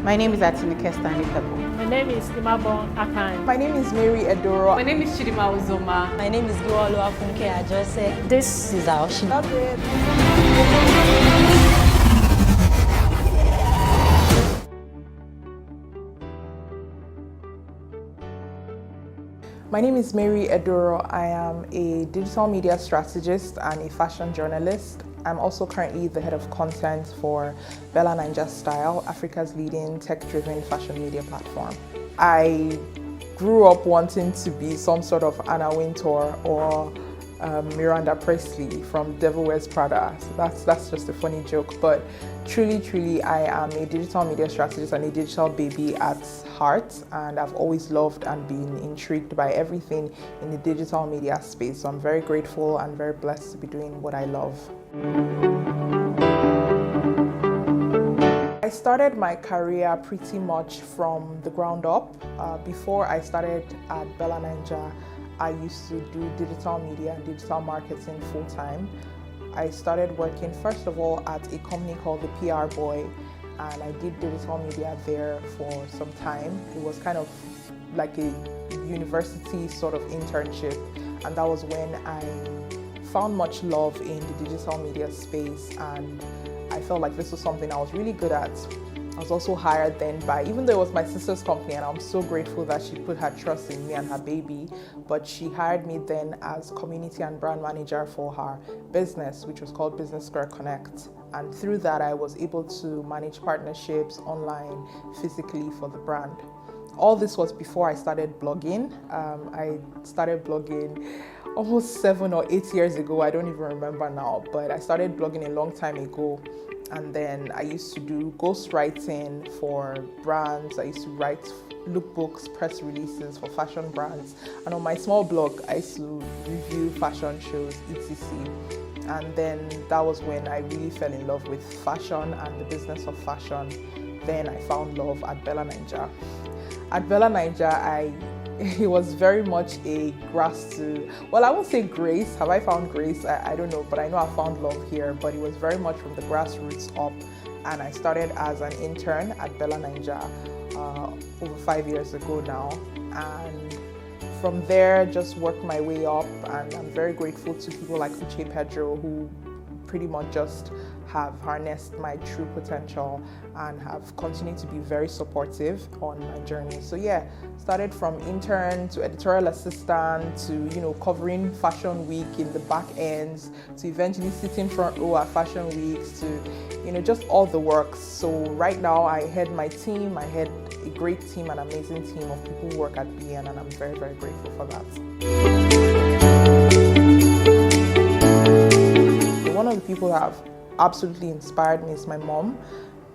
My name is Atinike Stanley Pebo. My name is Imabon Akan. My name is Mary Edoro. My name is Chidima Uzoma. My name is Giwalo Afunke Ajose. This is our show. That's it. My name is Mary Edoro. I am a digital media strategist and a fashion journalist. I'm also currently the head of content for Bella Ninja Style, Africa's leading tech-driven fashion media platform. I grew up wanting to be some sort of Anna Wintour or Miranda Presley from Devil Wears Prada. So that's just a funny joke, but truly, I am a digital media strategist and a digital baby at heart, and I've always loved and been intrigued by everything in the digital media space. So I'm very grateful and very blessed to be doing what I love. I started my career pretty much from the ground up. Before I started at Bella Ninja, I used to do digital media and digital marketing full-time. I started working first of all at a company called the PR Boy, and I did digital media there for some time. It was kind of like a university sort of internship, and that was when I found much love in the digital media space, and I felt like this was something I was really good at. I was also hired then by, even though it was my sister's company, and I'm so grateful that she put her trust in me and her baby, but she hired me then as community and brand manager for her business, which was called Business Square Connect. And through that, I was able to manage partnerships online, physically for the brand. All this was before I started blogging. I started blogging almost 7 or 8 years ago. I don't even remember now, but I started blogging a long time ago. And then I used to do ghostwriting for brands. I used to write lookbooks, press releases for fashion brands. And on my small blog, I used to review fashion shows, etc. And then that was when I really fell in love with fashion and the business of fashion. Then I found love at Bella Ninja. At Bella Ninja, it was very much a I won't say grace. Have I found grace? I don't know, but I know I found love here. But it was very much from the grassroots up. And I started as an intern at Bella Ninja over 5 years ago now. And from there, just worked my way up. And I'm very grateful to people like Mary Edoro, who pretty much just have harnessed my true potential and have continued to be very supportive on my journey. So yeah, started from intern to editorial assistant to covering fashion week in the back ends to eventually sitting front row at fashion weeks to just all the works. So right now I head my team. I head a great team, an amazing team of people who work at BN, and I'm very, very grateful for that. One of the people that have absolutely inspired me is my mom.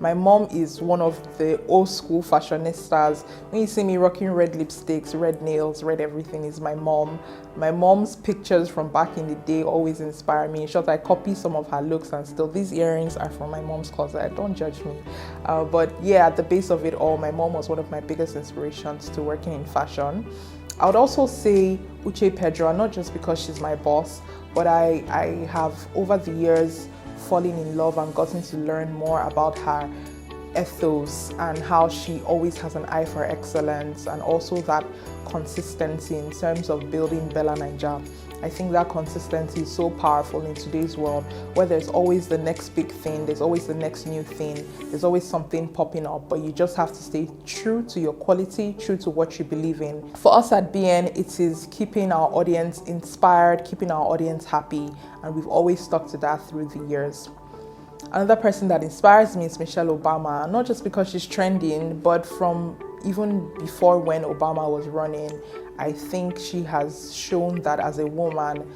My mom is one of the old school fashionistas. When you see me rocking red lipsticks, red nails, red everything, is my mom. My mom's pictures from back in the day always inspire me. In short, I copy some of her looks, and still these earrings are from my mom's closet. Don't judge me. But yeah, at the base of it all, my mom was one of my biggest inspirations to working in fashion. I would also say Mary Edoro, not just because she's my boss, but I have over the years fallen in love and gotten to learn more about her ethos and how she always has an eye for excellence, and also that consistency in terms of building Bella Ninja. I think that consistency is so powerful in today's world, where there's always the next big thing, there's always the next new thing, there's always something popping up, but you just have to stay true to your quality, true to what you believe in. For us at BN, it is keeping our audience inspired, keeping our audience happy, and we've always stuck to that through the years. Another person that inspires me is Michelle Obama, not just because she's trending, but from even before when Obama was running. I think she has shown that as a woman,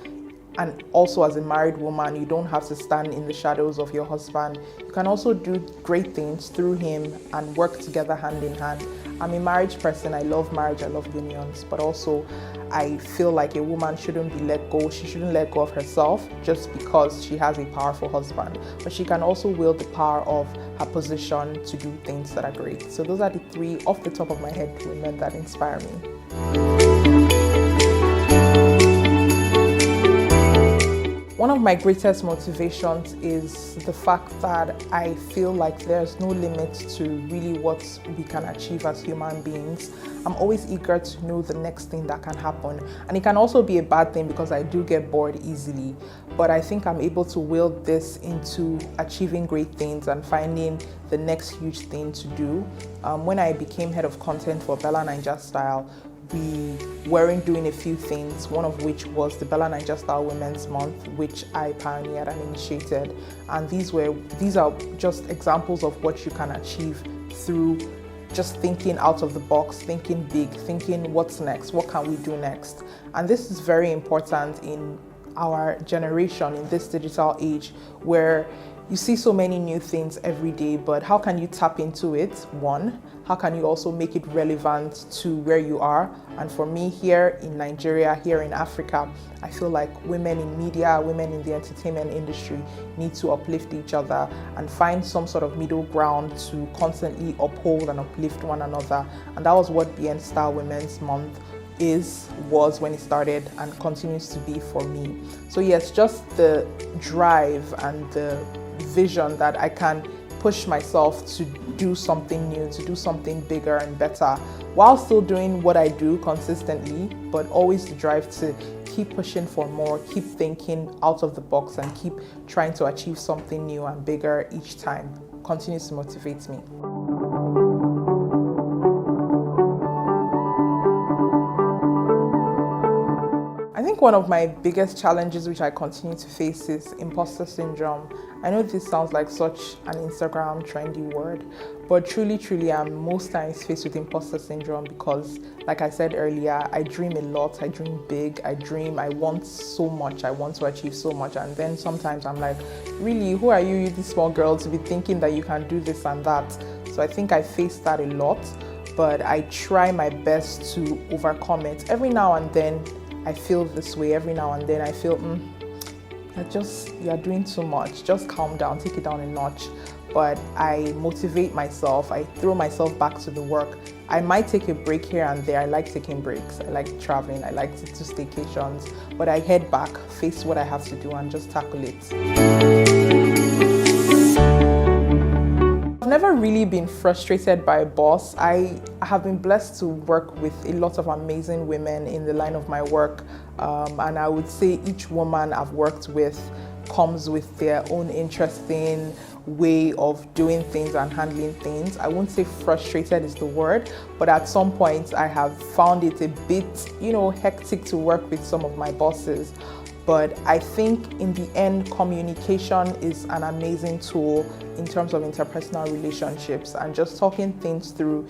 and also as a married woman, you don't have to stand in the shadows of your husband. You can also do great things through him and work together hand in hand. I'm a marriage person. I love marriage, I love unions, but also I feel like a woman shouldn't be let go. She shouldn't let go of herself just because she has a powerful husband, but she can also wield the power of her position to do things that are great. So those are the three off the top of my head women that inspire me. One of my greatest motivations is the fact that I feel like there's no limit to really what we can achieve as human beings. I'm always eager to know the next thing that can happen. And it can also be a bad thing because I do get bored easily. But I think I'm able to wield this into achieving great things and finding the next huge thing to do. When I became head of content for Bella Naija Style, we weren't doing a few things, one of which was the Bella Naija Style Women's Month, which I pioneered and initiated. And these are just examples of what you can achieve through just thinking out of the box, thinking big, thinking what's next, what can we do next. And this is very important in our generation, in this digital age, where you see so many new things every day, but how can you tap into it? One, how can you also make it relevant to where you are? And for me here in Nigeria, here in Africa, I feel like women in media, women in the entertainment industry need to uplift each other and find some sort of middle ground to constantly uphold and uplift one another. And that was what BN Style Women's Month was when it started and continues to be for me. So yes, just the drive and the vision that I can push myself to do something new, to do something bigger and better, while still doing what I do consistently, but always the drive to keep pushing for more, keep thinking out of the box, and keep trying to achieve something new and bigger each time continues to motivate me. I think one of my biggest challenges which I continue to face is imposter syndrome. I know this sounds like such an Instagram trendy word, but truly I'm most times faced with imposter syndrome because, like I said earlier, I dream a lot, I dream big, I want so much, I want to achieve so much, and then sometimes I'm like, really, who are you this small girl to be thinking that you can do this and that? So I think I face that a lot, but I try my best to overcome it. Every now and then I feel this way, every now and then I feel, you're doing too much, just calm down, take it down a notch. But I motivate myself, I throw myself back to the work. I might take a break here and there, I like taking breaks, I like traveling, I like to do staycations, but I head back, face what I have to do and just tackle it. I've never really been frustrated by a boss. I have been blessed to work with a lot of amazing women in the line of my work, and I would say each woman I've worked with comes with their own interesting way of doing things and handling things. I won't say frustrated is the word, but at some point I have found it a bit, hectic to work with some of my bosses. But I think in the end, communication is an amazing tool in terms of interpersonal relationships and just talking things through,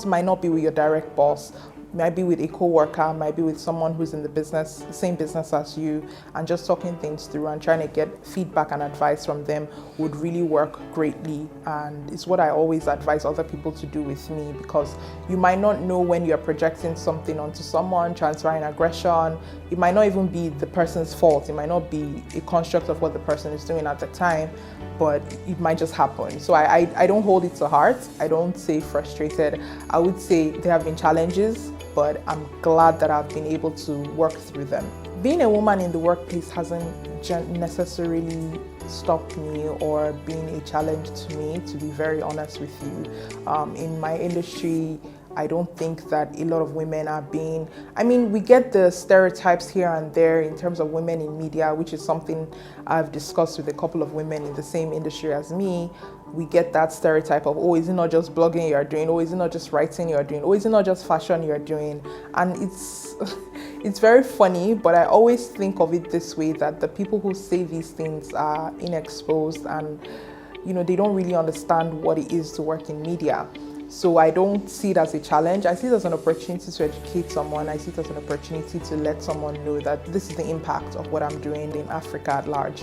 might not be with your direct boss, might be with a co-worker, might be with someone who's in the same business as you, and just talking things through and trying to get feedback and advice from them would really work greatly. And it's what I always advise other people to do with me, because you might not know when you're projecting something onto someone, transferring aggression. It might not even be the person's fault. It might not be a construct of what the person is doing at the time, but it might just happen. So I don't hold it to heart. I don't say frustrated. I would say there have been challenges, but I'm glad that I've been able to work through them. Being a woman in the workplace hasn't necessarily stopped me or been a challenge to me, to be very honest with you. In my industry, I don't think that a lot of women are we get the stereotypes here and there in terms of women in media, which is something I've discussed with a couple of women in the same industry as me. We get that stereotype of, is it not just blogging you're doing? Is it not just writing you're doing? Is it not just fashion you're doing? And it's very funny, but I always think of it this way, that the people who say these things are inexposed and, they don't really understand what it is to work in media. So I don't see it as a challenge. I see it as an opportunity to educate someone. I see it as an opportunity to let someone know that this is the impact of what I'm doing in Africa at large.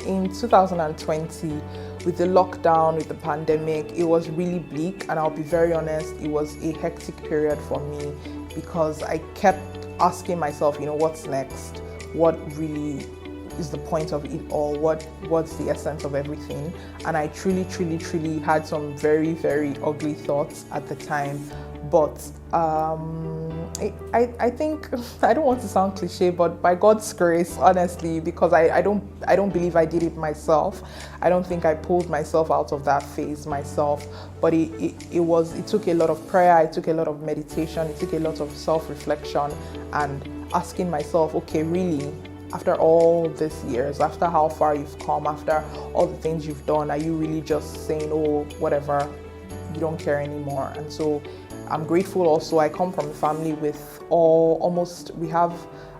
In 2020, with the lockdown, with the pandemic, it was really bleak, and I'll be very honest, it was a hectic period for me because I kept asking myself, what's next? What really is the point of it all? What's the essence of everything? And I truly had some very, very ugly thoughts at the time. But I think I don't want to sound cliche, but by God's grace, honestly, because I don't believe I did it myself. I don't think I pulled myself out of that phase myself. But it took a lot of prayer, it took a lot of meditation, it took a lot of self-reflection and asking myself, okay, really, after all these years, after how far you've come, after all the things you've done, are you really just saying, oh, whatever, you don't care anymore? And so I'm grateful also. I come from a family with we have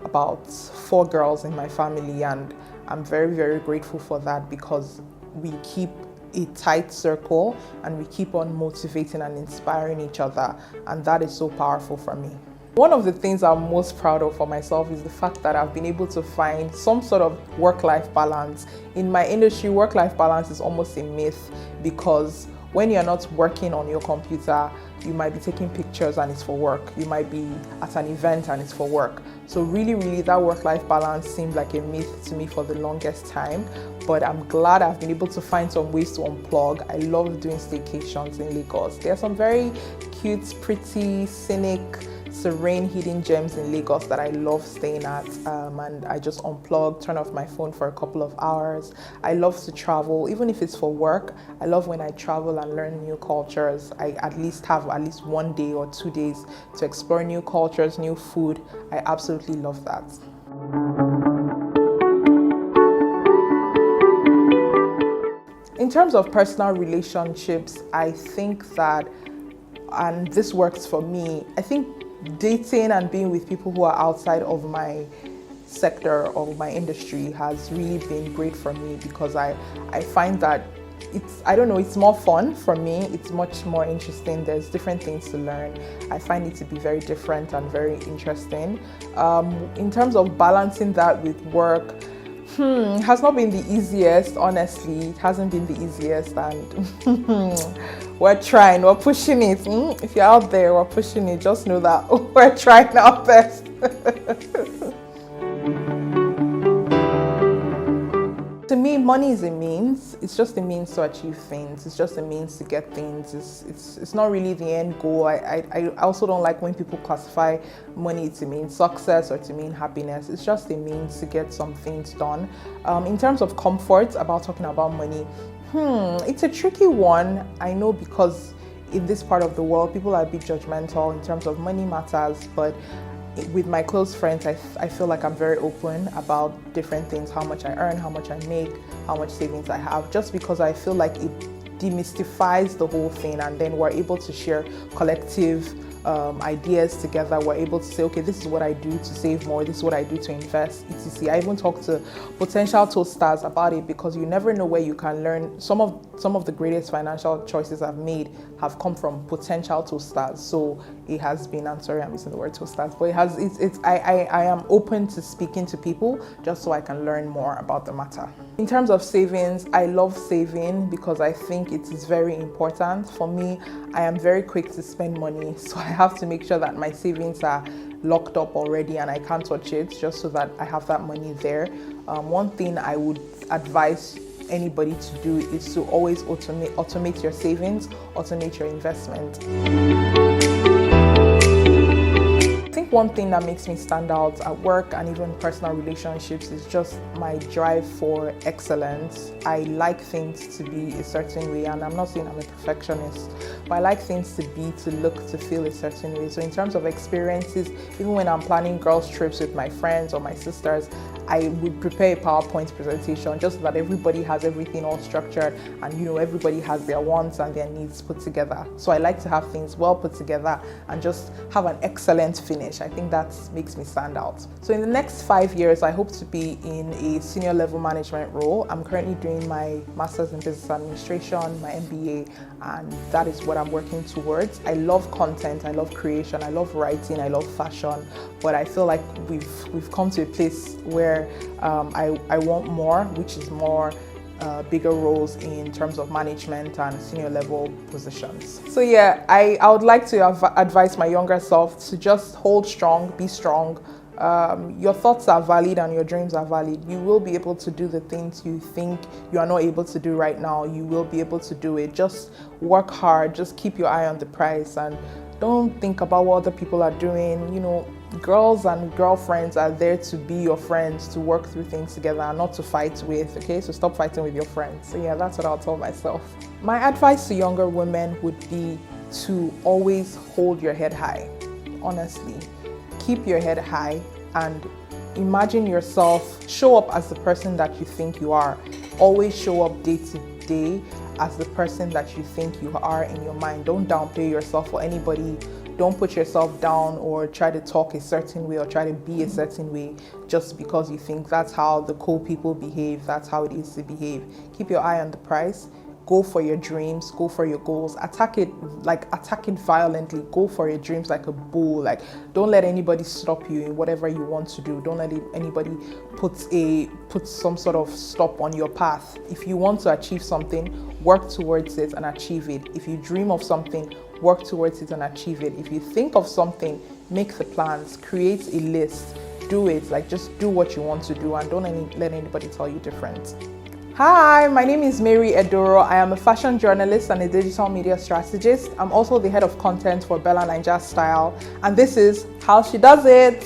about 4 girls in my family, and I'm very, very grateful for that because we keep a tight circle and we keep on motivating and inspiring each other, and that is so powerful for me. One of the things I'm most proud of for myself is the fact that I've been able to find some sort of work-life balance. In my industry, work-life balance is almost a myth because when you're not working on your computer, you might be taking pictures and it's for work. You might be at an event and it's for work. So really, that work-life balance seemed like a myth to me for the longest time. But I'm glad I've been able to find some ways to unplug. I love doing staycations in Lagos. There are some very cute, pretty, scenic, serene hidden gems in Lagos that I love staying at, and I just unplug, turn off my phone for a couple of hours. I love to travel, even if it's for work. I love when I travel and learn new cultures. I at least have 1 day or 2 days to explore new cultures, new food. I absolutely love that. In terms of personal relationships, I think that, and this works for me, I think dating and being with people who are outside of my sector or my industry has really been great for me because I find that it's more fun for me. It's much more interesting. There's different things to learn. I find it to be very different and very interesting. In terms of balancing that with work, it has not been the easiest, honestly. It hasn't been the easiest, and we're trying, we're pushing it. If you're out there, we're pushing it. Just know that we're trying our best. To me, money is a means. It's just a means to achieve things. It's just a means to get things. It's not really the end goal. I also don't like when people classify money to mean success or to mean happiness. It's just a means to get some things done. In terms of comfort, about talking about money, it's a tricky one. I know because in this part of the world, people are a bit judgmental in terms of money matters, but with my close friends, I feel like I'm very open about different things, how much I earn, how much I make, how much savings I have, just because I feel like it demystifies the whole thing, and then we're able to share collective ideas together. We're able to say, okay, this is what I do to save more, this is what I do to invest, etc. I even talk to potential toasters about it because you never know where you can learn. Some of the greatest financial choices I've made have come from potential toasters. So it has been, I'm sorry I'm using the word toasters, but I am open to speaking to people just so I can learn more about the matter. In terms of savings, I love saving because I think it is very important. For me, I am very quick to spend money, so I have to make sure that my savings are locked up already and I can't touch it, just so that I have that money there. One thing I would advise anybody to do is to always automate your savings, automate your investment. I think one thing that makes me stand out at work and even personal relationships is just my drive for excellence. I like things to be a certain way, and I'm not saying I'm a perfectionist, but I like things to look, to feel a certain way. So in terms of experiences, even when I'm planning girls' trips with my friends or my sisters, I would prepare a PowerPoint presentation just so that everybody has everything all structured and everybody has their wants and their needs put together. So I like to have things well put together and just have an excellent finish. I think that makes me stand out. So in the next 5 years, I hope to be in a senior level management role. I'm currently doing my Master's in Business Administration, my MBA, and that is what I'm working towards. I love content, I love creation, I love writing, I love fashion, but I feel like we've come to a place where I want more, which is more bigger roles in terms of management and senior level positions. So yeah, I would like to advise my younger self to just hold strong, be strong. Your thoughts are valid and your dreams are valid. You will be able to do the things you think you are not able to do right now. You will be able to do it. Just work hard, just keep your eye on the prize, and Don't think about what other people are doing. You know, girls and girlfriends are there to be your friends, to work through things together and not to fight with, okay? So stop fighting with your friends. So yeah, that's what I'll tell myself. My advice to younger women would be to always hold your head high, honestly. Keep your head high and imagine yourself, show up as the person that you think you are. Always show up day to day as the person that you think you are in your mind. Don't downplay yourself for anybody. Don't put yourself down or try to talk a certain way or try to be a certain way just because you think that's how the cool people behave, that's how it is to behave. Keep your eye on the prize. Go for your dreams, go for your goals, attack it violently, go for your dreams like a bull. Like, don't let anybody stop you in whatever you want to do. Don't let anybody put some sort of stop on your path. If you want to achieve something, work towards it and achieve it. If you dream of something, work towards it and achieve it. If you think of something, make the plans, create a list, do it. Like, just do what you want to do and don't let anybody tell you different. Hi, my name is Mary Edoro. I am a fashion journalist and a digital media strategist. I'm also the head of content for Bella Naija Style, and this is how she does it.